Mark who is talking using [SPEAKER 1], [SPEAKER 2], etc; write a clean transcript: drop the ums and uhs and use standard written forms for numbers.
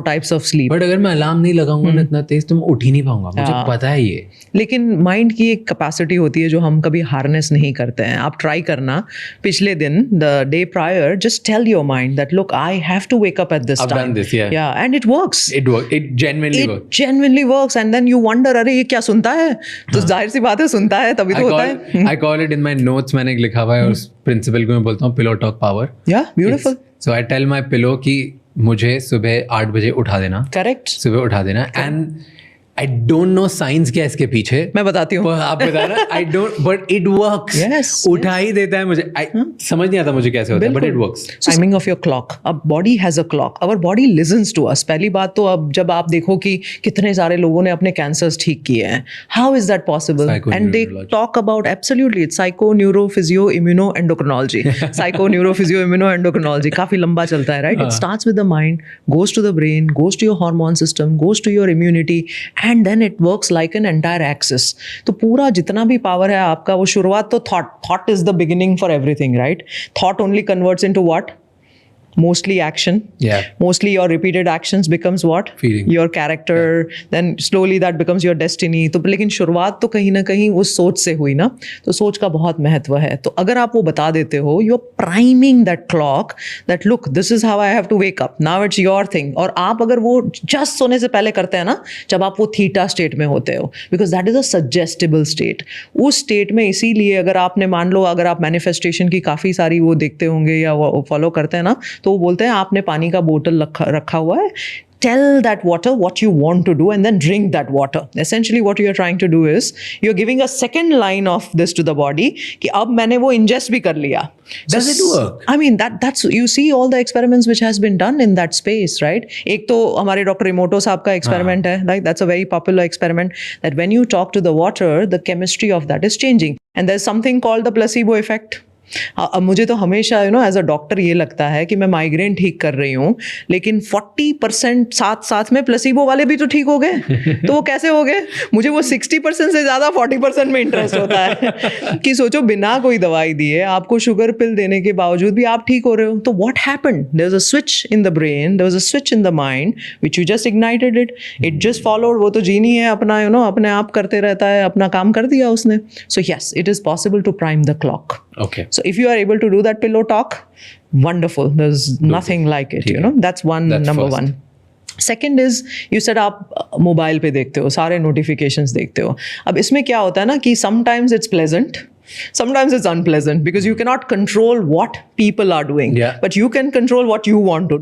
[SPEAKER 1] Types of sleep.
[SPEAKER 2] But अगर मैं alarm नहीं लगाऊंगा ना इतना तेज तो मैं उठ ही नहीं पाऊंगा, मुझे पता है ये।
[SPEAKER 1] लेकिन माइंड की एक कैपेसिटी होती है जो हम कभी हार्नेस नहीं करते हैं। आप ट्राई करना, पिछले दिन the day prior just tell your mind that look I have to wake up at this
[SPEAKER 2] I've
[SPEAKER 1] time.
[SPEAKER 2] done this, yeah.
[SPEAKER 1] Yeah, and it works.
[SPEAKER 2] It genuinely works.
[SPEAKER 1] It genuinely works, and then you wonder, अरे ये क्या सुनता है? तो जाहिर सी बात है सुनता है तभी तो होता है।
[SPEAKER 2] I call it in my notes, मैंने एक लिखा हुआ है उस प्रिंसिपल को मैं बोलता हूँ pillow talk power.
[SPEAKER 1] Yeah, beautiful.
[SPEAKER 2] So I tell my pillow कि मुझे सुबह 8 बजे उठा देना।
[SPEAKER 1] Correct.
[SPEAKER 2] सुबह उठा देना and I don't know science क्या है इसके पीछे,
[SPEAKER 1] मैं बताती हूँ।
[SPEAKER 2] आप बताना। I don't, but it works.
[SPEAKER 1] Yes,
[SPEAKER 2] उठा ही देता है मुझे। समझ नहीं आता मुझे कैसे होता है, but it works.
[SPEAKER 1] Timing of your clock. अब body has a clock, our body listens to us. पहली बात तो अब जब आप देखो कि कितने सारे लोगों ने अपने कैंसर्स ठीक किए हैं, how is that possible? And they talk about absolutely it's psycho neuro physio immuno endocrinology. Psycho neuro physio immuno endocrinology काफी लंबा चलता है, right? It starts with the mind, goes to the brain, goes to your hormone system, goes to your immunity, and then it works like an entire axis. तो पूरा जितना भी power है आपका, वो शुरुआत तो thought is the beginning for everything, right? Thought only converts into what? Mostly action.
[SPEAKER 2] Yeah.
[SPEAKER 1] Mostly your repeated actions becomes what?
[SPEAKER 2] Feeling.
[SPEAKER 1] Your character. Yeah. Then slowly that becomes your destiny. तो लेकिन शुरुआत तो कहीं ना कहीं उस सोच से हुई ना, तो सोच का बहुत महत्व है। तो अगर आप वो बता देते हो, you're priming that clock that look, this is how I have to wake up. Now it's your thing. और आप अगर वो just सोने से पहले करते हैं ना, जब आप वो थीटा स्टेट में होते हो, because that is a suggestible state. उस स्टेट में इसीलिए अगर आपने मान लो, अगर आप मैनिफेस्टेशन की काफ़ी सारी वो देखते होंगे या वो फॉलो करते हैं ना, तो वो बोलते हैं आपने पानी का बोतल रखा हुआ है, tell that water what you want to do and then drink that water. Essentially what you're trying to do is you're giving a second line of this to the body कि अब मैंने वो ingest भी कर लिया.
[SPEAKER 2] Does it work?
[SPEAKER 1] I mean that's you see all the experiments which has been done in that space, right? एक तो हमारे डॉक्टर इमोटो साहब का experiment है, like that's a very popular experiment that when you talk to the water, the chemistry of that is changing, and there's something called the placebo effect. अब मुझे तो हमेशा एज अ डॉक्टर ये लगता है कि मैं माइग्रेन ठीक कर रही हूँ, लेकिन 40% साथ में प्लेसिबो वाले भी तो ठीक हो गए। तो वो कैसे हो गए? मुझे वो 60% से ज़्यादा 40% में इंटरेस्ट होता है कि सोचो बिना कोई दवाई दिए आपको शुगर पिल देने के बावजूद भी आप ठीक हो रहे हो। तो what happened? There was a switch in the brain, there was a switch in the mind which you just ignited it just followed. वो तो जीनी है अपना, अपने आप करते रहता है, अपना काम कर दिया उसने। So yes, it is possible to prime the clock.
[SPEAKER 2] Okay.
[SPEAKER 1] So if you are able to do that pillow talk, wonderful. There's nothing like it, That's number one. Second is, you said आप mobile पे देखते हो, सारे notifications देखते हो. अब इसमें क्या होता है ना कि sometimes it's pleasant, sometimes it's unpleasant because you cannot control what people are doing,
[SPEAKER 2] Yeah.
[SPEAKER 1] but you can control what you want to do.